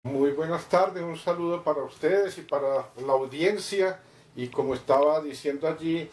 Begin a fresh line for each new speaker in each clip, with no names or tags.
Muy buenas tardes, un saludo para ustedes y para la audiencia. Y como estaba diciendo allí,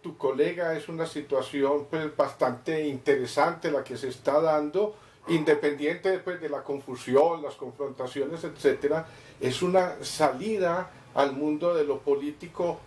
tu colega, es una situación pues bastante interesante la que se está dando, independiente pues, de la confusión, las confrontaciones, etcétera. Es una salida al mundo de lo político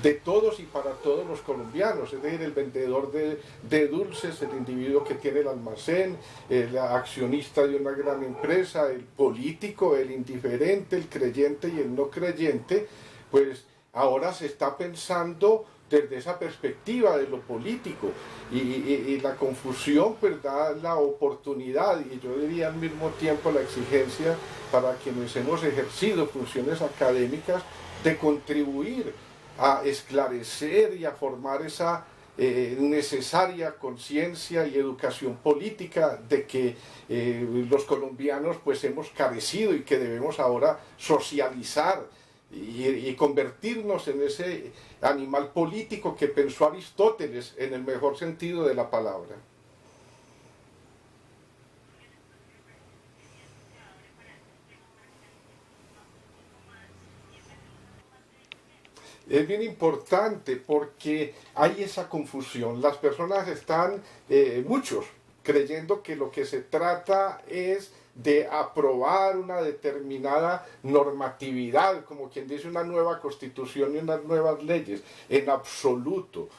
de todos y para todos los colombianos, es decir, el vendedor de dulces, el individuo que tiene el almacén, el accionista de una gran empresa, el político, el indiferente, el creyente y el no creyente, pues ahora se está pensando desde esa perspectiva de lo político y la confusión pues da la oportunidad y yo diría al mismo tiempo la exigencia para quienes hemos ejercido funciones académicas de contribuir a esclarecer y a formar esa necesaria conciencia y educación política de que los colombianos pues hemos carecido y que debemos ahora socializar y convertirnos en ese animal político que pensó Aristóteles en el mejor sentido de la palabra. Es bien importante porque hay esa confusión. Las personas están, muchos, creyendo que lo que se trata es de aprobar una determinada normatividad, como quien dice una nueva constitución y unas nuevas leyes, en absoluto.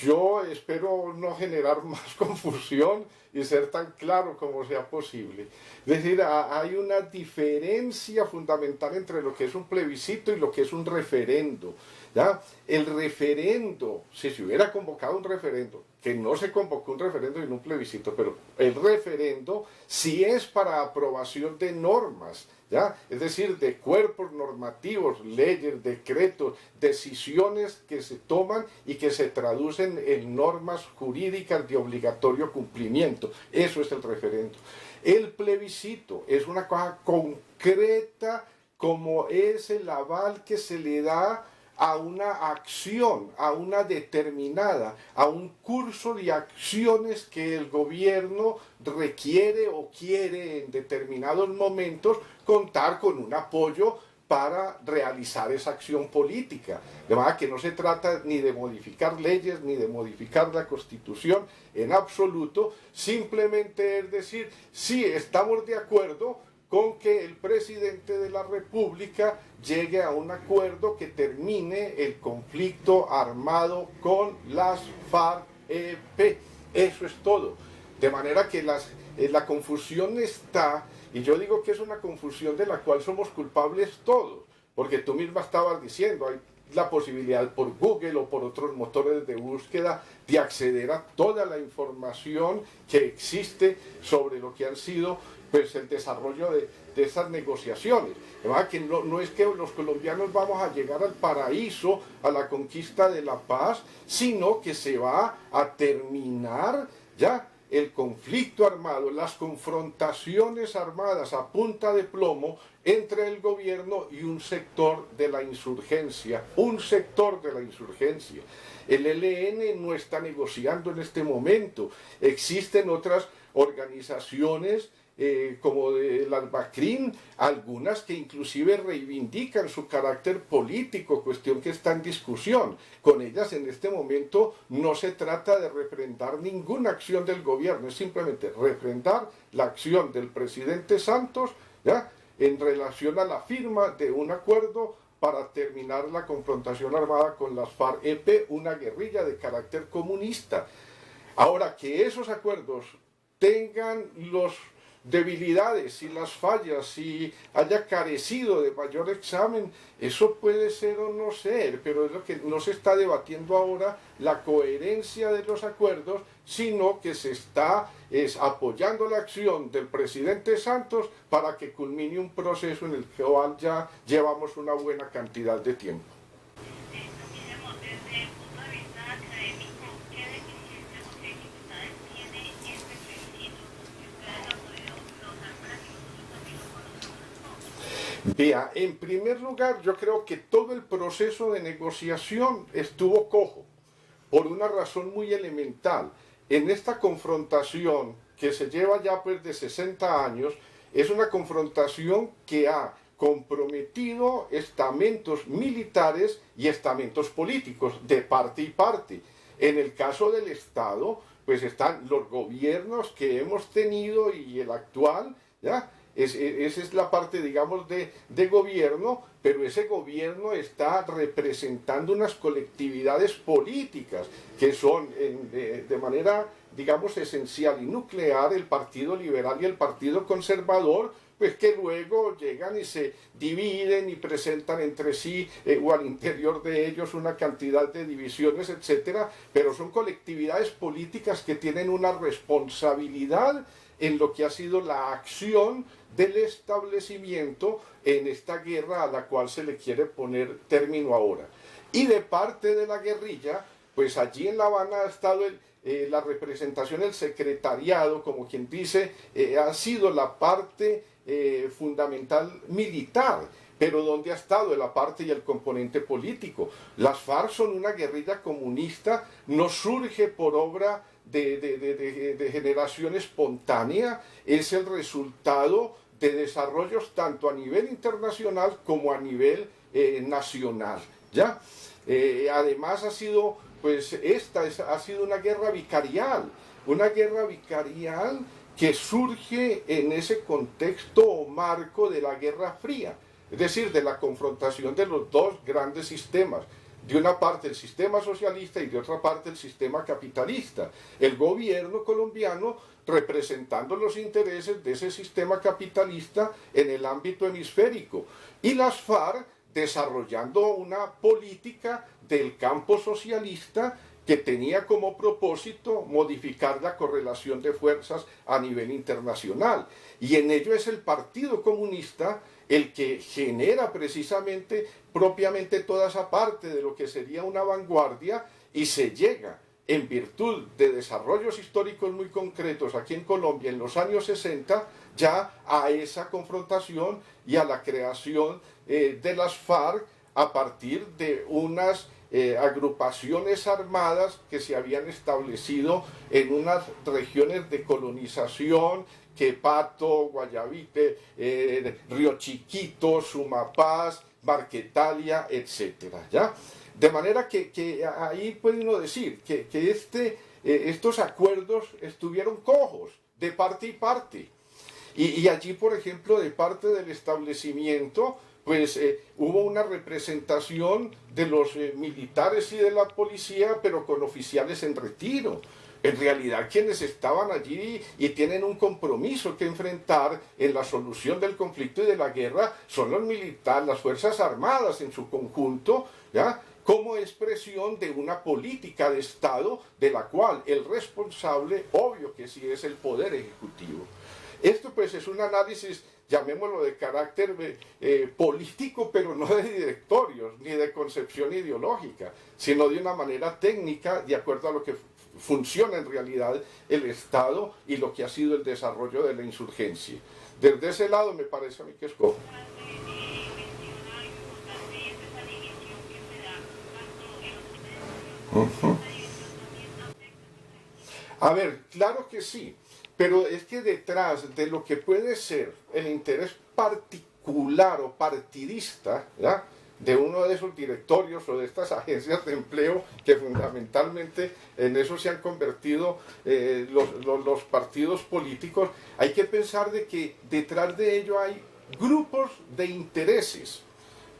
Yo espero no generar más confusión y ser tan claro como sea posible. Es decir, hay una diferencia fundamental entre lo que es un plebiscito y lo que es un referendo. ¿Ya? El referendo, si se hubiera convocado un referendo, que no se convocó un referendo en un plebiscito, pero el referendo sí es para aprobación de normas, ¿ya? Es decir, de cuerpos normativos, leyes, decretos, decisiones que se toman y que se traducen en normas jurídicas de obligatorio cumplimiento. Eso es el referendo. El plebiscito es una cosa concreta como es el aval que se le da a una acción, a una determinada, a un curso de acciones que el gobierno requiere o quiere en determinados momentos contar con un apoyo para realizar esa acción política. De manera que no se trata ni de modificar leyes, ni de modificar la Constitución en absoluto, simplemente es decir, sí, estamos de acuerdo con que el presidente de la República llegue a un acuerdo que termine el conflicto armado con las FARC-EP. Eso es todo. De manera que la confusión está, y yo digo que es una confusión de la cual somos culpables todos, porque tú misma estabas diciendo, hay la posibilidad por Google o por otros motores de búsqueda de acceder a toda la información que existe sobre lo que han sido pues el desarrollo de esas negociaciones. ¿Verdad? Que no es que los colombianos vamos a llegar al paraíso, a la conquista de la paz, sino que se va a terminar ya el conflicto armado, las confrontaciones armadas a punta de plomo entre el gobierno y un sector de la insurgencia, un sector de la insurgencia. El ELN no está negociando en este momento, existen otras organizaciones como el Albacrín, algunas que inclusive reivindican su carácter político, cuestión que está en discusión. Con ellas en este momento no se trata de refrendar ninguna acción del gobierno, es simplemente refrendar la acción del presidente Santos, ¿ya?, en relación a la firma de un acuerdo para terminar la confrontación armada con las FARC-EP, una guerrilla de carácter comunista. Ahora, que esos acuerdos tengan los debilidades y las fallas y haya carecido de mayor examen, eso puede ser o no ser, pero es lo que no se está debatiendo ahora, la coherencia de los acuerdos, sino que se está apoyando la acción del presidente Santos para que culmine un proceso en el cual ya llevamos una buena cantidad de tiempo.
Guillermo, desde el punto de vista académico, ¿qué deficiencias o qué dificultades tiene este plebiscito que ustedes lo han podido lograr para que nosotros también lo conozcamos todos?
Vea, en primer lugar, yo creo que todo el proceso de negociación estuvo cojo, por una razón muy elemental. En esta confrontación que se lleva ya pues de 60 años, es una confrontación que ha comprometido estamentos militares y estamentos políticos de parte y parte. En el caso del Estado, pues están los gobiernos que hemos tenido y el actual, ¿ya? Esa es la parte, digamos, de gobierno, pero ese gobierno está representando unas colectividades políticas que son de manera, digamos, esencial y nuclear el Partido Liberal y el Partido Conservador, pues que luego llegan y se dividen y presentan entre sí o al interior de ellos una cantidad de divisiones, etcétera, pero son colectividades políticas que tienen una responsabilidad en lo que ha sido la acción del establecimiento en esta guerra a la cual se le quiere poner término ahora. Y de parte de la guerrilla, pues allí en La Habana ha estado la representación, el secretariado, como quien dice, ha sido la parte fundamental militar, pero ¿dónde ha estado la parte y el componente político? Las FARC son una guerrilla comunista, no surge por obra de generación espontánea, es el resultado de desarrollos tanto a nivel internacional como a nivel nacional, ¿ya? Además ha sido, pues ha sido una guerra vicarial que surge en ese contexto o marco de la Guerra Fría, es decir, de la confrontación de los dos grandes sistemas, de una parte el sistema socialista y de otra parte el sistema capitalista. El gobierno colombiano representando los intereses de ese sistema capitalista en el ámbito hemisférico y las FARC desarrollando una política del campo socialista que tenía como propósito modificar la correlación de fuerzas a nivel internacional. Y en ello es el Partido Comunista el que genera precisamente, propiamente toda esa parte de lo que sería una vanguardia y se llega, en virtud de desarrollos históricos muy concretos aquí en Colombia en los años 60, ya a esa confrontación y a la creación de las FARC a partir de unas agrupaciones armadas que se habían establecido en unas regiones de colonización, Quepato, Guayavite, Río Chiquito, Sumapaz, Marquetalia, etcétera, ¿ya? De manera que ahí puede uno decir que estos acuerdos estuvieron cojos de parte y parte. Y allí, por ejemplo, de parte del establecimiento, pues hubo una representación de los militares y de la policía, pero con oficiales en retiro. En realidad quienes estaban allí y tienen un compromiso que enfrentar en la solución del conflicto y de la guerra son los militares, las Fuerzas Armadas en su conjunto, ¿ya? Como expresión de una política de Estado de la cual el responsable, obvio que sí, es el Poder Ejecutivo. Esto pues es un análisis, llamémoslo de carácter político, pero no de directorios, ni de concepción ideológica, sino de una manera técnica, de acuerdo a lo que funciona en realidad el Estado y lo que ha sido el desarrollo de la insurgencia. Desde ese lado me parece a mí que es cojo. A ver, claro que sí, pero es que detrás de lo que puede ser el interés particular o partidista, ¿ya?, de uno de esos directorios o de estas agencias de empleo que fundamentalmente en eso se han convertido los partidos políticos, hay que pensar de que detrás de ello hay grupos de intereses.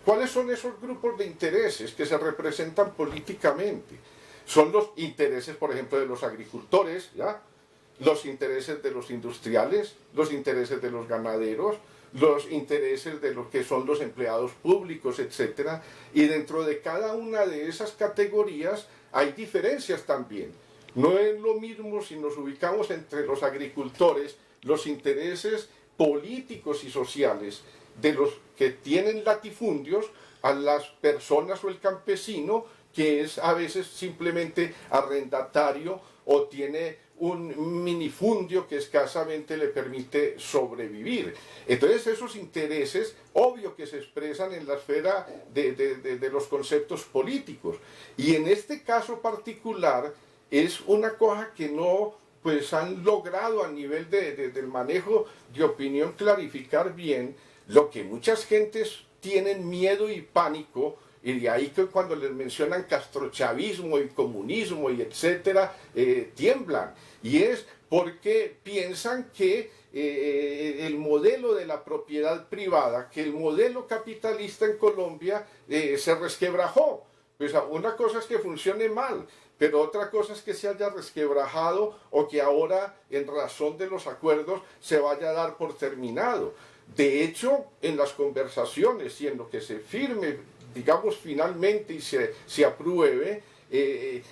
¿Cuáles son esos grupos de intereses que se representan políticamente? Son los intereses, por ejemplo, de los agricultores, ¿ya?, los intereses de los industriales, los intereses de los ganaderos, los intereses de los que son los empleados públicos, etc. Y dentro de cada una de esas categorías hay diferencias también. No es lo mismo si nos ubicamos entre los agricultores, los intereses políticos y sociales de los que tienen latifundios, a las personas o el campesino que es a veces simplemente arrendatario o tiene un minifundio que escasamente le permite sobrevivir. Entonces esos intereses, obvio que se expresan en la esfera de los conceptos políticos. Y en este caso particular es una cosa que no pues han logrado a nivel del manejo de opinión clarificar bien lo que muchas gentes tienen miedo y pánico, y de ahí que cuando les mencionan castrochavismo y comunismo y etcétera, tiemblan. Y es porque piensan que el modelo de la propiedad privada, que el modelo capitalista en Colombia se resquebrajó. Pues una cosa es que funcione mal, pero otra cosa es que se haya resquebrajado o que ahora, en razón de los acuerdos, se vaya a dar por terminado. De hecho, en las conversaciones y en lo que se firme, digamos finalmente, y se apruebe,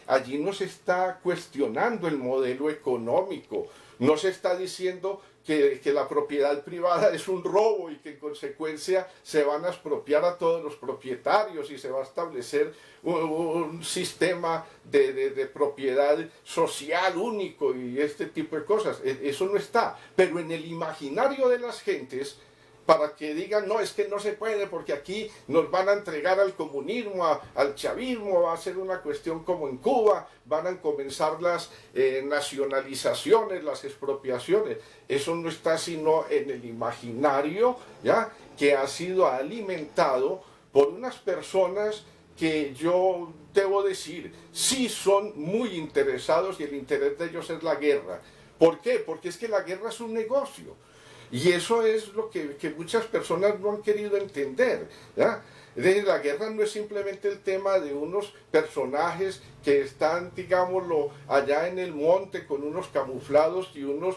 allí no se está cuestionando el modelo económico, no se está diciendo que la propiedad privada es un robo y que en consecuencia se van a expropiar a todos los propietarios y se va a establecer un sistema de propiedad social único y este tipo de cosas. Eso no está, pero en el imaginario de las gentes, para que digan, no, es que no se puede porque aquí nos van a entregar al comunismo, al chavismo, va a ser una cuestión como en Cuba, van a comenzar las nacionalizaciones, las expropiaciones. Eso no está sino en el imaginario, ¿ya?, que ha sido alimentado por unas personas que yo debo decir, sí son muy interesados y el interés de ellos es la guerra. ¿Por qué? Porque es que la guerra es un negocio. Y eso es lo que muchas personas no han querido entender, ¿ya? Es decir, la guerra no es simplemente el tema de unos personajes que están, digámoslo, allá en el monte con unos camuflados y unos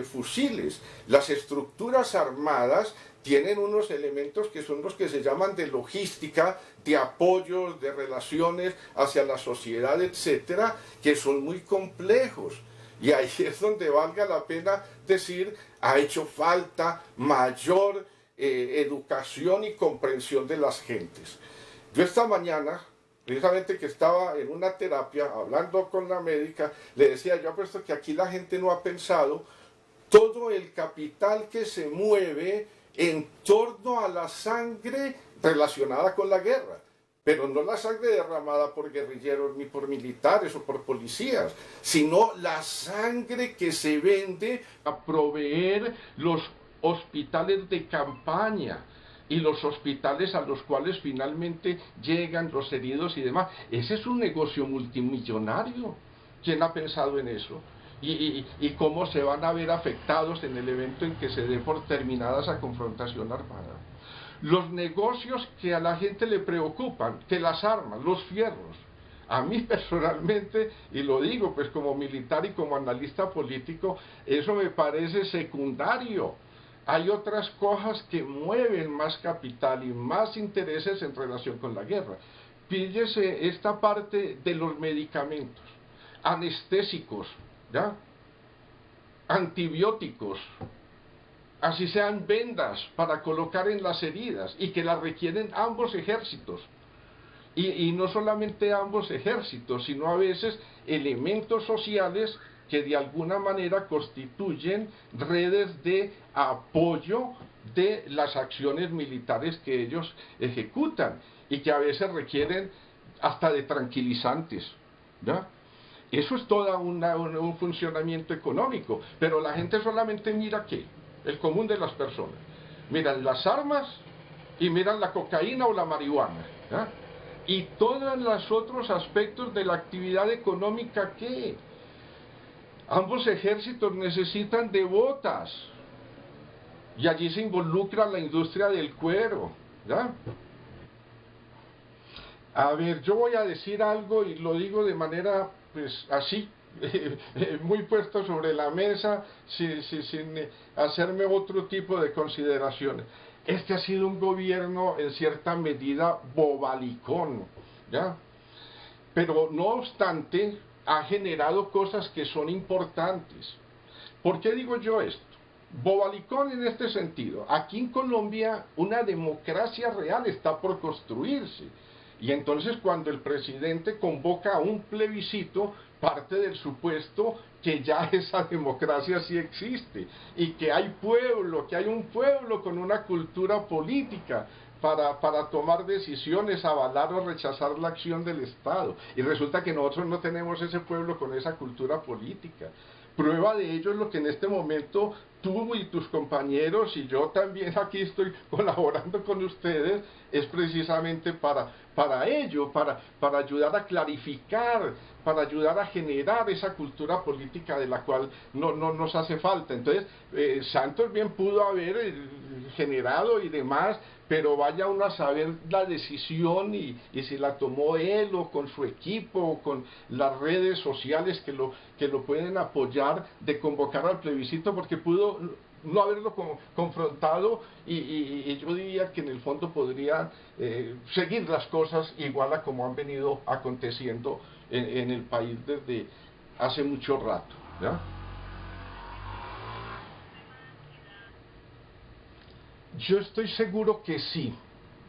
fusiles. Las estructuras armadas tienen unos elementos que son los que se llaman de logística, de apoyos, de relaciones hacia la sociedad, etcétera, que son muy complejos. Y ahí es donde valga la pena decir, ha hecho falta mayor educación y comprensión de las gentes. Yo esta mañana, precisamente que estaba en una terapia, hablando con la médica, le decía, yo apuesto que aquí la gente no ha pensado todo el capital que se mueve en torno a la sangre relacionada con la guerra. Pero no la sangre derramada por guerrilleros ni por militares o por policías, sino la sangre que se vende a proveer los hospitales de campaña y los hospitales a los cuales finalmente llegan los heridos y demás. Ese es un negocio multimillonario. ¿Quién ha pensado en eso? Y cómo se van a ver afectados en el evento en que se dé por terminada esa confrontación armada. Los negocios que a la gente le preocupan, que las armas, los fierros. A mí personalmente, y lo digo pues como militar y como analista político, eso me parece secundario. Hay otras cosas que mueven más capital y más intereses en relación con la guerra. Píllese esta parte de los medicamentos, anestésicos, ¿ya?, antibióticos, así sean vendas para colocar en las heridas y que las requieren ambos ejércitos. Y no solamente ambos ejércitos, sino a veces elementos sociales que de alguna manera constituyen redes de apoyo de las acciones militares que ellos ejecutan y que a veces requieren hasta de tranquilizantes, ¿ya? Eso es todo un funcionamiento económico, pero la gente solamente mira ¿qué? El común de las personas. Miran las armas y miran la cocaína o la marihuana, ¿ya? Y todos los otros aspectos de la actividad económica, ¿qué? Ambos ejércitos necesitan de botas y allí se involucra la industria del cuero, ¿ya? A ver, yo voy a decir algo y lo digo de manera, pues, así, muy puesto sobre la mesa, sin hacerme otro tipo de consideraciones. Este ha sido un gobierno, en cierta medida, bobalicón, ¿ya? Pero, no obstante, ha generado cosas que son importantes. ¿Por qué digo yo esto? Bobalicón en este sentido. Aquí en Colombia una democracia real está por construirse. Y entonces cuando el presidente convoca a un plebiscito, parte del supuesto que ya esa democracia sí existe y que hay pueblo, que hay un pueblo con una cultura política para tomar decisiones, avalar o rechazar la acción del Estado. Y resulta que nosotros no tenemos ese pueblo con esa cultura política. Prueba de ello es lo que en este momento tú y tus compañeros y yo también aquí estoy colaborando con ustedes, es precisamente para ello, para ayudar a clarificar, para ayudar a generar esa cultura política de la cual no nos hace falta. Entonces, Santos bien pudo haber generado y demás, pero vaya uno a saber la decisión y si la tomó él o con su equipo o con las redes sociales que lo pueden apoyar de convocar al plebiscito, porque pudo no haberlo confrontado y yo diría que en el fondo podría seguir las cosas igual a como han venido aconteciendo en el país desde hace mucho rato, ¿ya? Yo estoy seguro que sí,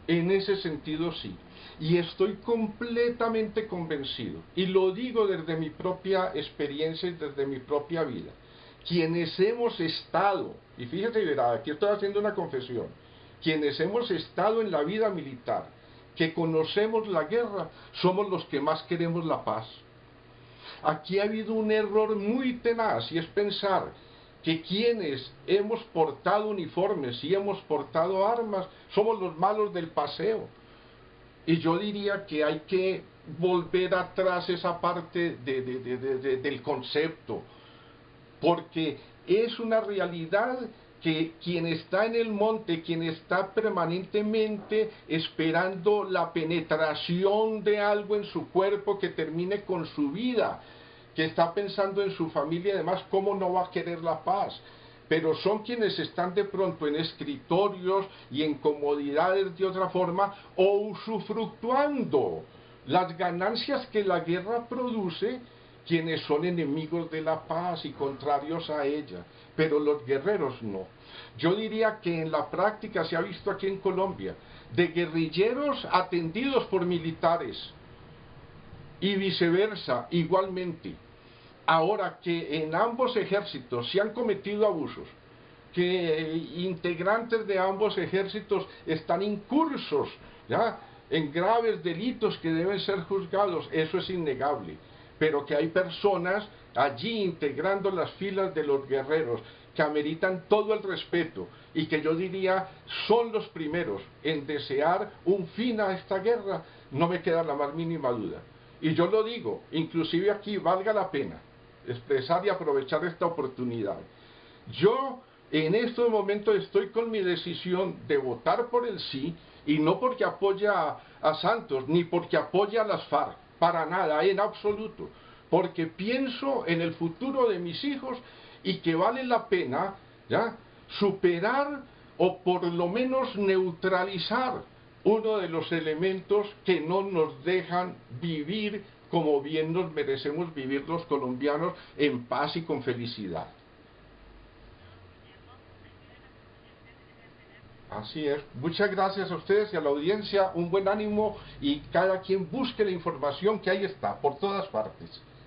en ese sentido sí, y estoy completamente convencido, y lo digo desde mi propia experiencia y desde mi propia vida. Quienes hemos estado, y fíjate, verá, aquí estoy haciendo una confesión, quienes hemos estado en la vida militar, que conocemos la guerra, somos los que más queremos la paz. Aquí ha habido un error muy tenaz, y es pensar que quienes hemos portado uniformes y hemos portado armas somos los malos del paseo. Y yo diría que hay que volver atrás esa parte del concepto, porque es una realidad que quien está en el monte, quien está permanentemente esperando la penetración de algo en su cuerpo que termine con su vida, que está pensando en su familia y demás, ¿cómo no va a querer la paz? Pero son quienes están de pronto en escritorios y en comodidades de otra forma, o usufructuando las ganancias que la guerra produce, quienes son enemigos de la paz y contrarios a ella, pero los guerreros no. Yo diría que en la práctica se ha visto aquí en Colombia, de guerrilleros atendidos por militares, y viceversa, igualmente. Ahora que en ambos ejércitos se han cometido abusos, que integrantes de ambos ejércitos están incursos, ¿ya?, en graves delitos que deben ser juzgados, eso es innegable. Pero que hay personas allí integrando las filas de los guerreros que ameritan todo el respeto y que yo diría son los primeros en desear un fin a esta guerra, no me queda la más mínima duda. Y yo lo digo, inclusive aquí valga la pena expresar y aprovechar esta oportunidad. Yo en estos momentos estoy con mi decisión de votar por el sí, y no porque apoya a Santos, ni porque apoya a las FARC, para nada, en absoluto, porque pienso en el futuro de mis hijos y que vale la pena, ¿ya?, superar o por lo menos neutralizar uno de los elementos que no nos dejan vivir como bien nos merecemos vivir los colombianos, en paz y con felicidad. Así es. Muchas gracias a ustedes y a la audiencia, un buen ánimo y cada quien busque la información que ahí está, por todas partes.